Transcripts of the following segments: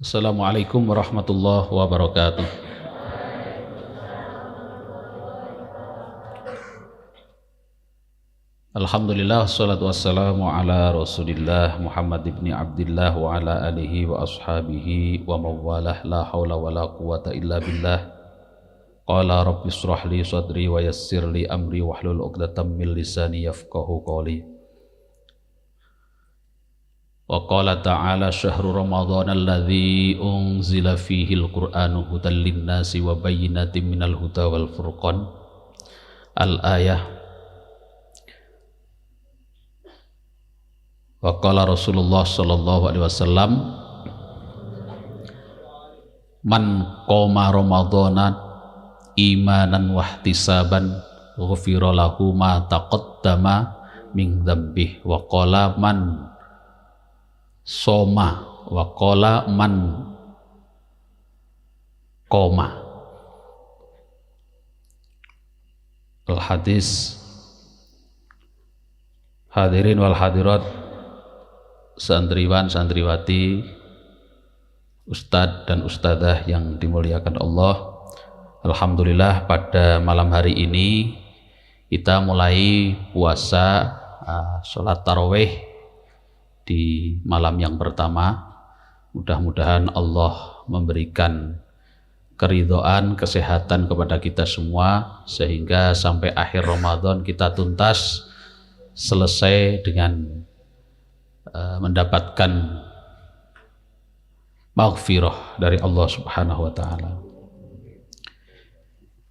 Assalamualaikum warahmatullahi wabarakatuh. Alhamdulillah, wassalatu wassalamu ala rasulillah Muhammad ibn Abdillah wa ala alihi wa ashabihi wa mawalah, la hawla wa la quwata illa billah. Qala rabbi israh li sadri wa yassir li amri wahlul uqdatam min lisani yafqahu qawli. Wa qala ta'ala syahru ramadhan alladzi unzila fihi al-Qur'anu hudan lin-nasi wa bayyinatin minal huda wal furqan. Al-ayah. Wa qala Rasulullah sallallahu alaihi wasallam man qoma ramadhana imanan wa ihtisaban ghufira lahu ma taqaddama min dzambih. Wa qala man soma wa qala man qoma. Al-hadis. Hadirin wal hadirat, santriwan santriwati, ustadz dan ustadzah yang dimuliakan Allah. Alhamdulillah, pada malam hari ini kita mulai puasa sholat tarawih di malam yang pertama. Mudah-mudahan Allah memberikan keridhaan, kesehatan kepada kita semua, sehingga sampai akhir Ramadan kita tuntas selesai dengan mendapatkan maghfirah dari Allah Subhanahu wa ta'ala.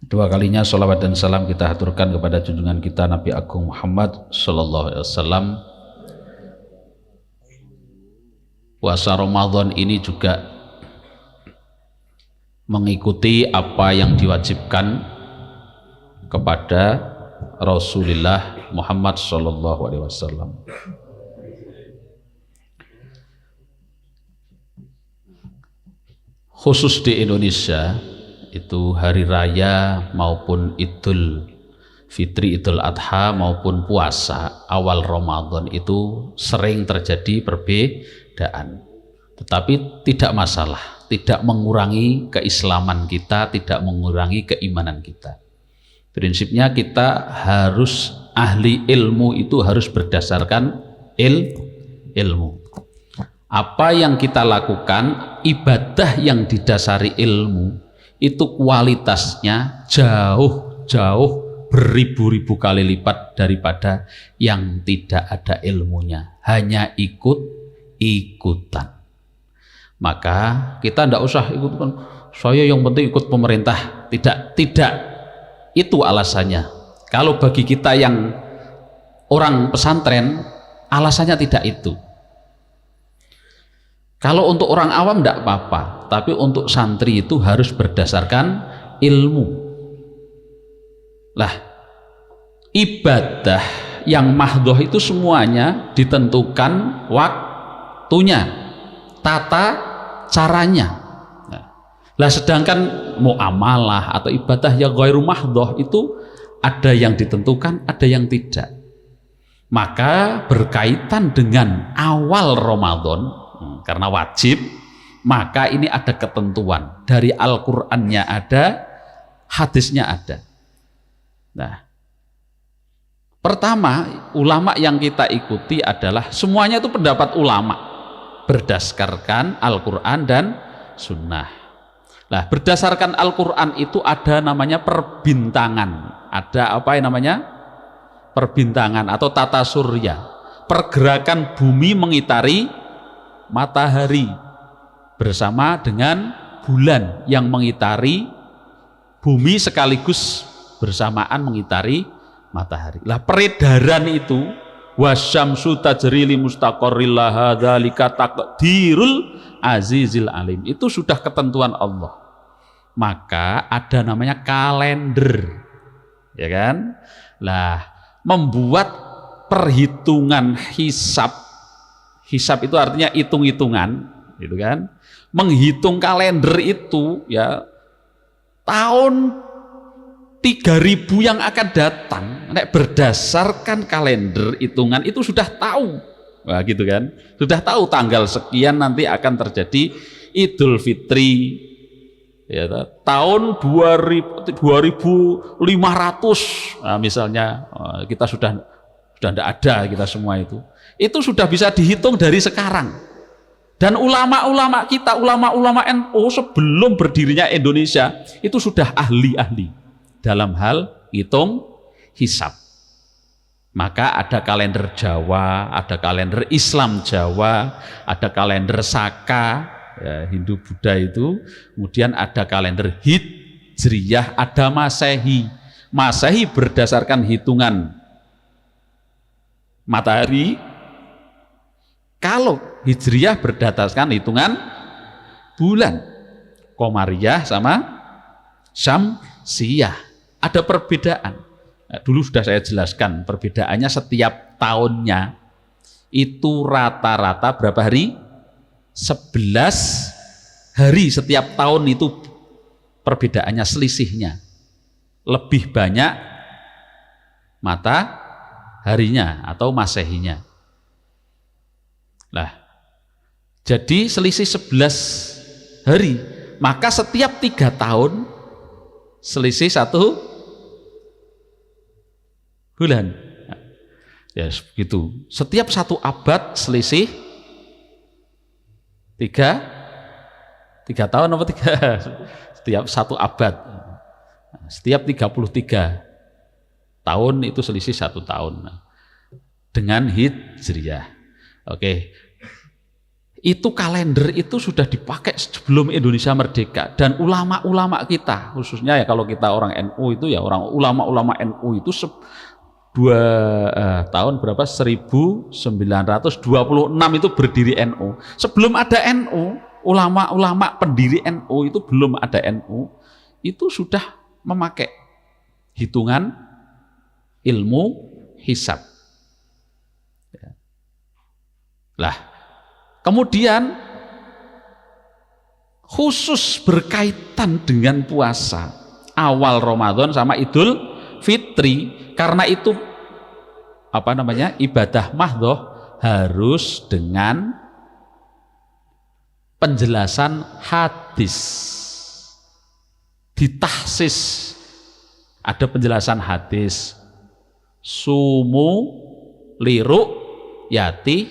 Dua kalinya salawat dan salam kita haturkan kepada junjungan kita Nabi Agung Muhammad sallallahu alaihi wasallam. Puasa Ramadan ini juga mengikuti apa yang diwajibkan kepada Rasulullah Muhammad sallallahu alaihi wasallam. Khusus di Indonesia itu hari raya maupun Idul Fitri, Idul Adha maupun puasa awal Ramadan itu sering terjadi perbedaan. Tetapi tidak masalah, tidak mengurangi keislaman kita, tidak mengurangi keimanan kita. Prinsipnya kita harus ahli ilmu, itu harus berdasarkan ilmu. Apa yang kita lakukan, ibadah yang didasari ilmu, itu kualitasnya jauh beribu-ribu kali lipat daripada yang tidak ada ilmunya, hanya ikut-ikutan. Maka kita tidak usah ikutkan, saya yang penting ikut pemerintah. Tidak itu alasannya. Kalau bagi kita yang orang pesantren, alasannya tidak itu. Kalau untuk orang awam tidak apa-apa, tapi untuk santri itu harus berdasarkan ilmu. Lah, ibadah yang mahdhoh itu semuanya ditentukan waktunya, tata caranya. Lah, sedangkan muamalah atau ibadah yang ghairu mahdhoh itu ada yang ditentukan, ada yang tidak. Maka berkaitan dengan awal Ramadan, karena wajib, maka ini ada ketentuan dari Al-Qur'annya ada, hadisnya ada. Nah, pertama, ulama yang kita ikuti adalah semuanya itu pendapat ulama berdasarkan Al-Qur'an dan sunnah. Nah, berdasarkan Al-Qur'an itu ada namanya perbintangan, ada apa yang namanya perbintangan atau tata surya, pergerakan bumi mengitari matahari bersama dengan bulan yang mengitari bumi sekaligus bersamaan mengitari matahari. Lah, peredaran itu wasyamsu tajri li mustaqarril laha dzalika taqdirul azizil alim, itu sudah ketentuan Allah. Maka ada namanya kalender, ya kan? Lah, membuat perhitungan hisab itu artinya hitung-hitungan, gitu kan? Menghitung kalender itu ya tahun 3000 yang akan datang, nek berdasarkan kalender hitungan itu sudah tahu. Wah, gitu kan? Sudah tahu tanggal sekian nanti akan terjadi Idul Fitri ya, tahun 2500 nah, misalnya kita sudah tidak ada kita semua itu sudah bisa dihitung dari sekarang. Dan ulama-ulama kita, ulama-ulama NU sebelum berdirinya Indonesia itu sudah ahli-ahli dalam hal hitung hisab. Maka ada kalender Jawa, ada kalender Islam Jawa, ada kalender Saka ya, Hindu Buddha itu, kemudian ada kalender Hijriyah, ada Masehi. Masehi berdasarkan hitungan matahari, kalau Hijriyah berdasarkan hitungan bulan. Qamariyah sama Syamsiyah. Ada perbedaan. Nah, dulu sudah saya jelaskan perbedaannya setiap tahunnya itu rata-rata berapa hari? 11 hari setiap tahun itu perbedaannya, selisihnya. Lebih banyak mataharinya atau masehinya. Nah, jadi selisih 11 hari, maka setiap 3 tahun selisih 1 bulan. Ya begitu. Setiap 1 abad selisih 3 tahun apa 3? Setiap 1 abad. Setiap 33 tahun itu selisih 1 tahun. Dengan Hijriyah. Oke. Itu kalender itu sudah dipakai sebelum Indonesia merdeka, dan ulama-ulama kita khususnya ya, kalau kita orang NU itu ya, orang ulama-ulama NU itu tahun berapa? 1926 itu berdiri NU. Sebelum ada NU, ulama-ulama pendiri NU itu belum ada NU, itu sudah memakai hitungan ilmu hisab. Lah, kemudian khusus berkaitan dengan puasa awal Ramadan sama Idul Fitri, karena itu ibadah mahdhoh harus dengan penjelasan hadis, ditahsis, ada penjelasan hadis, sumu liru yati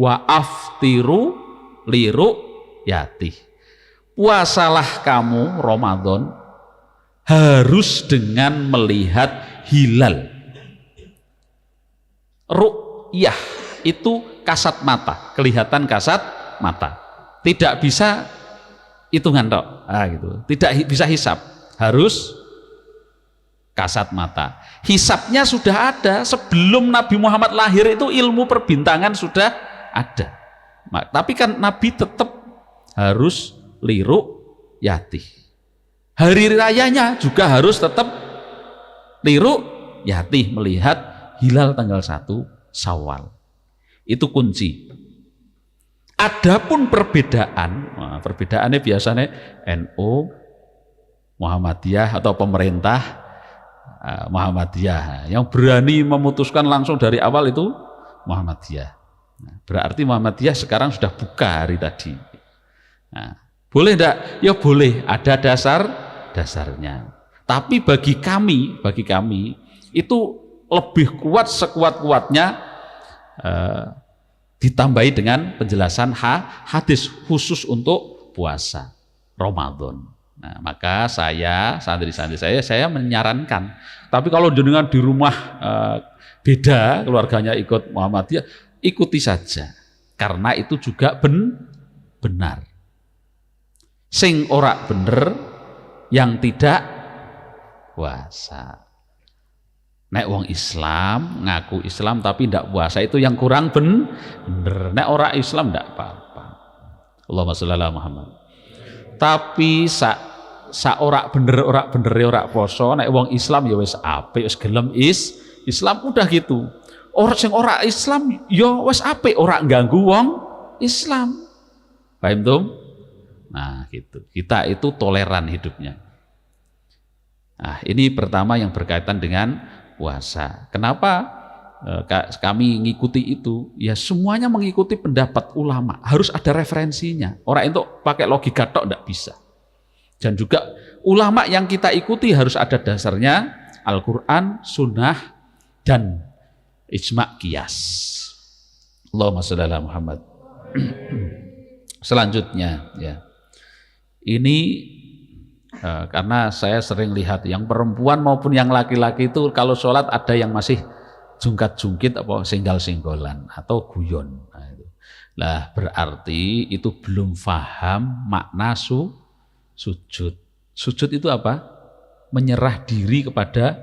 wa aftiru liru yati, puasalah kamu Ramadan harus dengan melihat hilal. Ru'yah itu kasat mata, kelihatan kasat mata, tidak bisa hitungan tok, gitu. Tidak bisa hisab, harus kasat mata. Hisabnya sudah ada sebelum Nabi Muhammad lahir, itu ilmu perbintangan sudah ada. Tapi kan Nabi tetap harus liru yati. Hari rayanya juga harus tetap liru yati, melihat hilal tanggal 1 Syawal. Itu kunci. Adapun perbedaan, perbedaannya biasanya NU, Muhammadiyah atau pemerintah Muhammadiyah. Yang berani memutuskan langsung dari awal itu Muhammadiyah. Berarti Muhammadiyah sekarang sudah buka hari tadi. Boleh enggak? Ya boleh, ada dasarnya. Tapi bagi kami itu lebih kuat, sekuat-kuatnya ditambahi dengan penjelasan hadis khusus untuk puasa Ramadan. Nah, maka santri-santri saya menyarankan, tapi kalau jenengan di rumah beda, keluarganya ikut Muhammadiyah, ikuti saja, karena itu juga benar. Sing ora bener yang tidak puasa. Nek wong Islam ngaku Islam tapi ndak puasa, itu yang kurang bener. Nek ora Islam ndak apa-apa. Allahumma sholli ala Muhammad. Tapi sak ora bener ora poso, nek wong Islam ya wis apik, wis gelem Islam, udah gitu. Orang sing ora Islam ya wis apik, ora ganggu wong Islam. Paham tuh? Nah, gitu. Kita itu toleran hidupnya. Nah, ini pertama yang berkaitan dengan puasa. Kenapa kami ngikuti itu, ya semuanya mengikuti pendapat ulama, harus ada referensinya. Orang itu pakai logika tok enggak bisa. Dan juga ulama yang kita ikuti harus ada dasarnya Al-Quran, Sunnah, dan ijma' qiyas. Allahumma sholli ala Muhammad. Selanjutnya, ya, ini karena saya sering lihat yang perempuan maupun yang laki-laki itu kalau sholat ada yang masih jungkat-jungkit apa singgal-singgolan atau guyon. Nah, berarti itu belum paham makna sujud. Sujud itu apa? Menyerah diri kepada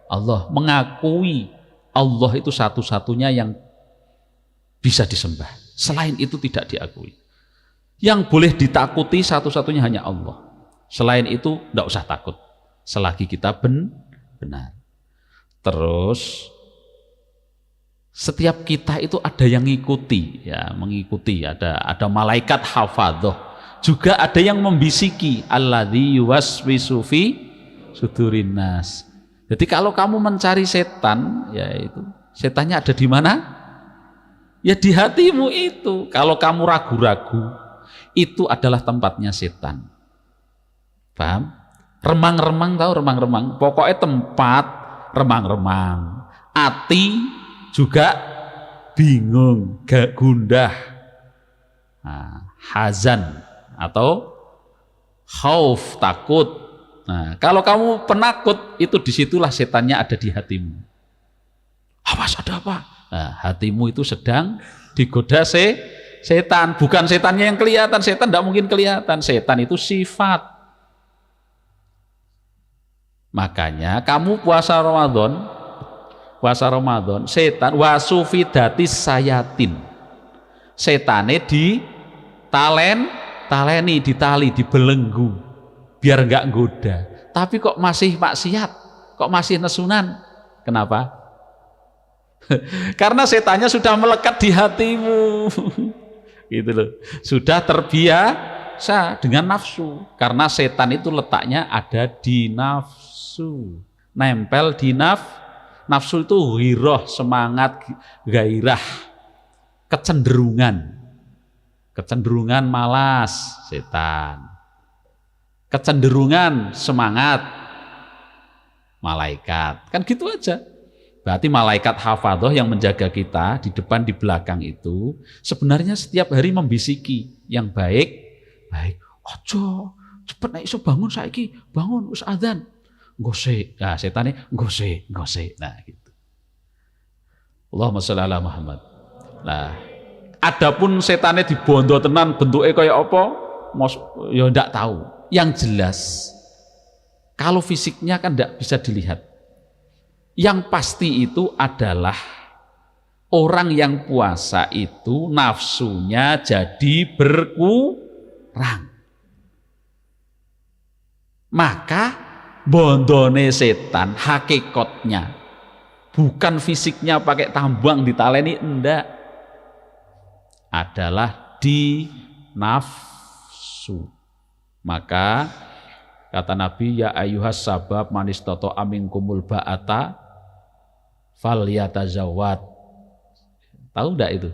Allah, mengakui Allah itu satu-satunya yang bisa disembah. Selain itu tidak diakui. Yang boleh ditakuti satu-satunya hanya Allah. Selain itu tidak usah takut. Selagi kita benar. Terus setiap kita itu ada yang mengikuti, ada malaikat hafadhoh, juga ada yang membisiki, alladzi yuwaswisu fi sudurin nas. Jadi kalau kamu mencari setan, ya itu setannya ada di mana? Ya di hatimu itu. Kalau kamu ragu-ragu, itu adalah tempatnya setan. Paham? Remang-remang, tahu remang-remang? Pokoknya tempat remang-remang. Ati juga bingung, gundah, hazan atau khauf, takut. Nah, kalau kamu penakut, itu disitulah setannya ada di hatimu. Awas, ada apa? Nah, hatimu itu sedang digoda setan, bukan setannya yang kelihatan. Setan tidak mungkin kelihatan. Setan itu sifat. Makanya kamu puasa Ramadan, setan wasufidatis sayatin, setane taleni, ditali, dibelenggu biar enggak goda. Tapi kok masih maksiat, kok masih nesunan? Kenapa? Karena setannya sudah melekat di hatimu. Gitu loh. Sudah terbiasa dengan nafsu. Karena setan itu letaknya ada di nafsu. Nempel di nafsu itu ghiroh, semangat, gairah, kecenderungan malas, setan. Kecenderungan semangat, malaikat. Kan gitu aja. Berarti malaikat hafadhoh yang menjaga kita di depan di belakang itu sebenarnya setiap hari membisiki yang baik. Ojo, cepet nek iso bangun saiki, bangun wis adzan. Gosek. Nah, setane gosek. Nah, gitu. Allahumma sholli ala Muhammad. Nah, adapun setane dibondo tenan bentuke kaya apa, ya ndak tahu. Yang jelas kalau fisiknya kan ndak bisa dilihat. Yang pasti itu adalah orang yang puasa itu nafsunya jadi berkurang. Maka bondone setan hakikatnya bukan fisiknya pakai tambang ditaleni, enggak, adalah di nafsu. Maka kata Nabi, ya ayyuhas sabab manistoto aminkumul ba'ata falyatazawwad. Tahu enggak itu?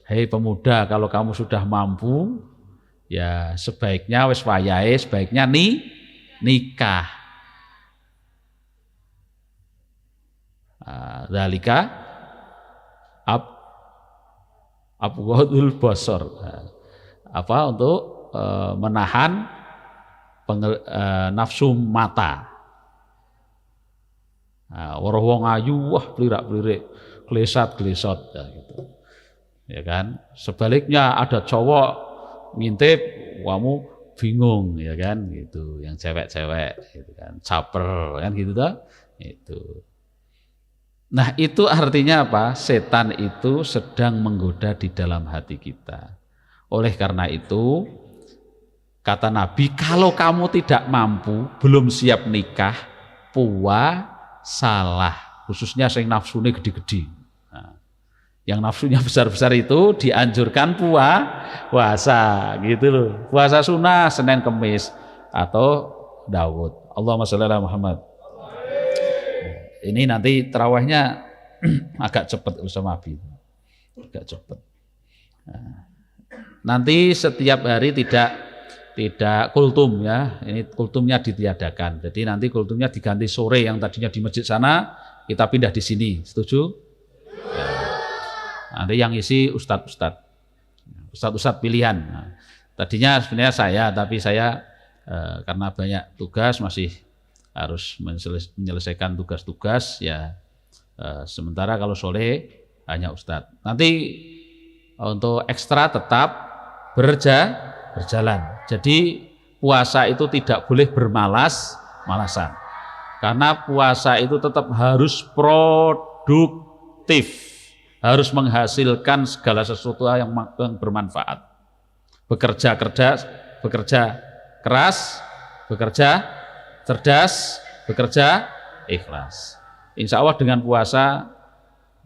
Hei pemuda, kalau kamu sudah mampu, ya sebaiknya wis wayahe, sebaiknya nikah. Dzalika abghadul basar. Apa untuk menahan nafsu mata. Weruh wong ayu wah plirak-plirik, glesat-glesot ya gitu. Ya kan? Sebaliknya ada cowok ngintip, kamu bingung ya kan gitu. Yang cewek-cewek gitu kan, caper kan gitu toh. Itu. Nah, itu artinya apa? Setan itu sedang menggoda di dalam hati kita. Oleh karena itu, kata Nabi, kalau kamu tidak mampu, belum siap nikah, salah. Khususnya yang nafsunya gede-gede. Nah, yang nafsunya besar-besar itu dianjurkan puasa, gitu loh. Puasa sunnah Senin Kemis atau Daud. Allahumma sholli ala Muhammad. Ini nanti tarawihnya agak cepat Usama Abi. Agak cepat. Nah, nanti setiap hari tidak kultum ya. Ini kultumnya ditiadakan. Jadi nanti kultumnya diganti sore, yang tadinya di masjid sana kita pindah di sini. Setuju? Ya. Nanti yang isi ustadz pilihan. Nah, tadinya sebenarnya saya, tapi saya karena banyak tugas masih harus menyelesaikan tugas-tugas ya. Sementara kalau sore hanya ustadz. Nanti untuk ekstra tetap berjalan. Jadi puasa itu tidak boleh bermalas-malasan. Karena puasa itu tetap harus produktif, harus menghasilkan segala sesuatu yang bermanfaat. Bekerja keras, bekerja cerdas, bekerja ikhlas. Insya Allah dengan puasa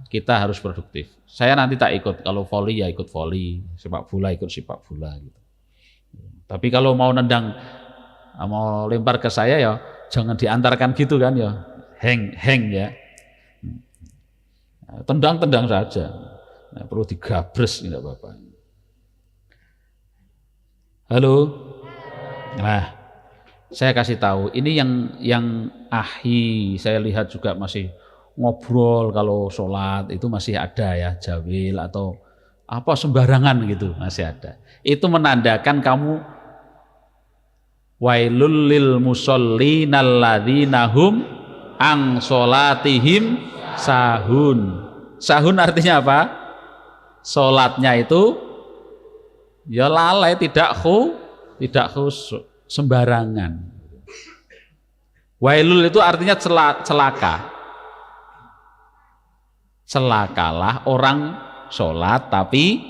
kita harus produktif. Saya nanti tak ikut, kalau voli ya ikut voli, sepak bola ikut sepak bola gitu. Tapi kalau mau nendang, mau lempar ke saya ya jangan diantarkan gitu kan ya, heng ya. Tendang saja, nah, perlu digabres tidak apa-apa. Halo, nah saya kasih tahu, ini yang ahi saya lihat juga masih ngobrol kalau sholat itu masih ada ya, jawil atau apa sembarangan gitu masih ada. Itu menandakan kamu wailul lil mushollin alladzina hum ang sholatihim sahun. Sahun artinya apa? Sholatnya itu ya lalai, tidak khusyuk, sembarangan. Wailul itu artinya celaka. Celakalah orang sholat tapi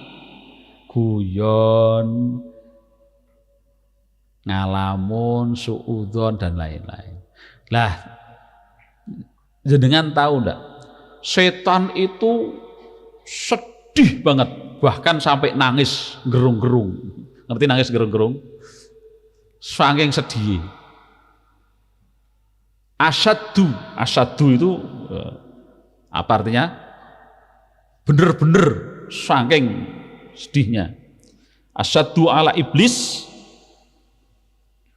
guyon, ngalamun, suudzon dan lain-lain. Lah, jenengan tahu enggak? Setan itu sedih banget, bahkan sampai nangis gerung-gerung. Ngerti nangis gerung-gerung? Saking sedih. Asyaddu itu apa artinya? Bener-bener saking sedihnya. Asyaddu ala iblis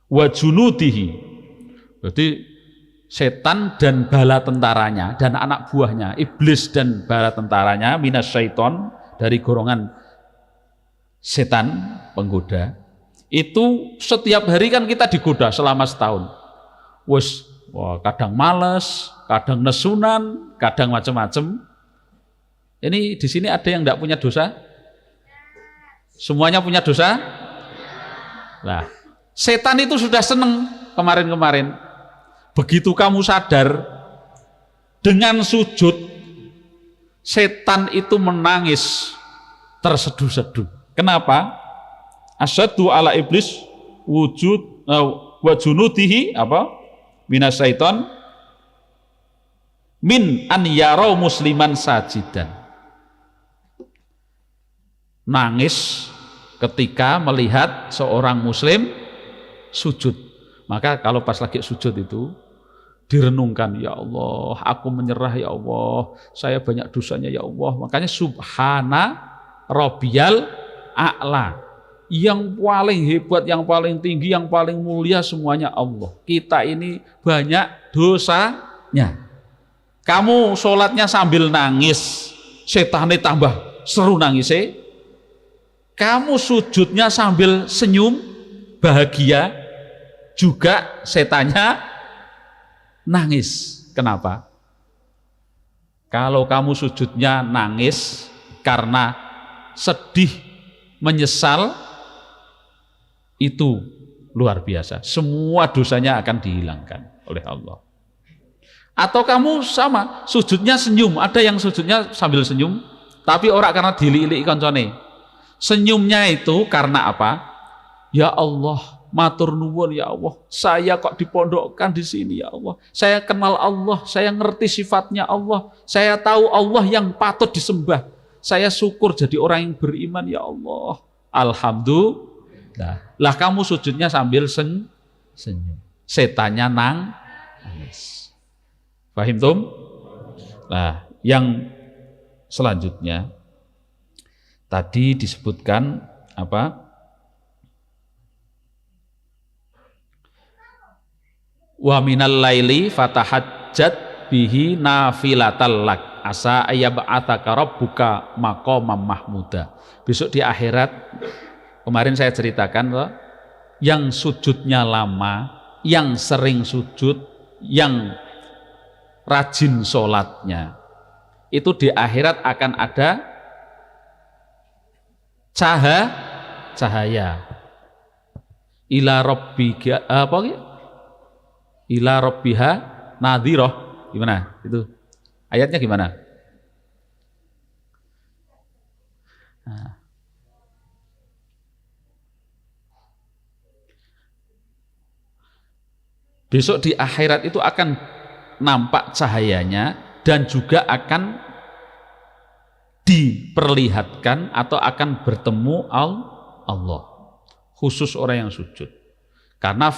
wa junudihi. Berarti setan dan bala tentaranya dan anak buahnya, iblis dan bala tentaranya, minas syaiton, dari golongan setan penggoda. Itu setiap hari kan kita digoda selama setahun. Kadang males, kadang nesunan, kadang macam-macam. Ini di sini ada yang tidak punya dosa? Semuanya punya dosa? Nah, setan itu sudah seneng kemarin-kemarin. Begitu kamu sadar, dengan sujud, setan itu menangis terseduh-seduh. Kenapa? Asyaddu ala iblis wa junudihi apa? Minas syaiton min an yarau musliman sajidan. Nangis ketika melihat seorang muslim sujud. Maka kalau pas lagi sujud itu direnungkan, ya Allah, aku menyerah ya Allah, saya banyak dosanya ya Allah. Makanya subhana rabbiyal a'la. Yang paling hebat, yang paling tinggi, yang paling mulia semuanya Allah. Kita ini banyak dosanya. Kamu sholatnya sambil nangis, setannya tambah seru nangisnya. Kamu sujudnya sambil senyum, bahagia, juga setannya nangis. Kenapa? Kalau kamu sujudnya nangis karena sedih, menyesal, itu luar biasa. Semua dosanya akan dihilangkan oleh Allah. Atau kamu sama, sujudnya senyum. Ada yang sujudnya sambil senyum, tapi orang karena dili-ili koncone. Senyumnya itu karena apa? Ya Allah, matur nuwun ya Allah, saya kok dipondokkan di sini ya Allah. Saya kenal Allah, saya ngerti sifatnya Allah, saya tahu Allah yang patut disembah. Saya syukur jadi orang yang beriman ya Allah. Alhamdulillah. Lah kamu sujudnya sambil senyum. Setannya nangis. Fahim tum? Nah, Yang selanjutnya tadi disebutkan apa? Wa minal laili fatahajjat bihi nafilatal lak asa ayyab'atsaka rabbuka maqaman mahmuda. Besok di akhirat, kemarin saya ceritakan loh, yang sujudnya lama, yang sering sujud, yang rajin sholatnya, itu di akhirat akan ada cahaya ila rabbika apa ya? Ila rabbiha nadhirah. Gimana? Itu ayatnya gimana? Nah. Besok di akhirat itu akan nampak cahayanya dan juga akan diperlihatkan atau akan bertemu Allah, khusus orang yang sujud. Karena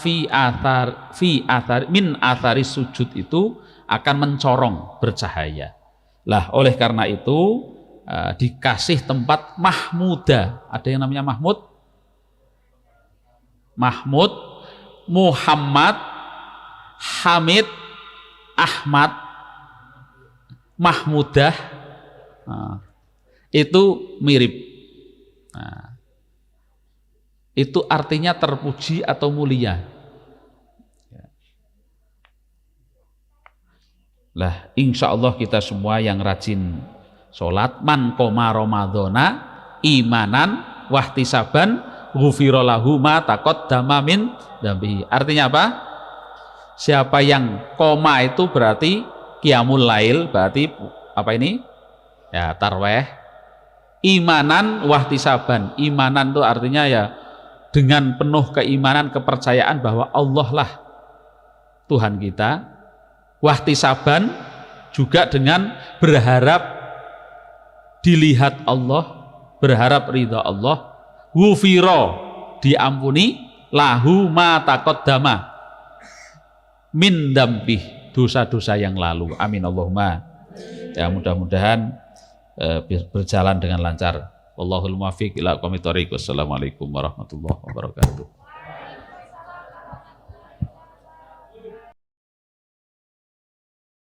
min athari sujud itu akan mencorong, bercahaya. Lah oleh karena itu dikasih tempat mahmuda. Ada yang namanya Mahmud, Muhammad, Hamid, Ahmad, Mahmudah, itu mirip. Itu artinya terpuji atau mulia. Lah insya Allah kita semua yang rajin sholat, man qoma ramadhana imanan wahtisaban ghufira lahu ma taqaddama min dzambihi. Artinya apa? Siapa yang koma itu berarti qiyamul lail, berarti apa ini? Ya tarweh. Imanan wahtisaban. Imanan itu artinya ya dengan penuh keimanan, kepercayaan bahwa Allah lah Tuhan kita. Wahtisaban juga dengan berharap dilihat Allah, berharap ridha Allah. Ghufira, diampuni, lahu ma taqaddama min dzambih, dosa-dosa yang lalu. Amin Allahumma. Ya mudah-mudahan berjalan dengan lancar. Wallahul muwaffiq ila aqwamit thoriq. Wassalamualaikum warahmatullahi wabarakatuh.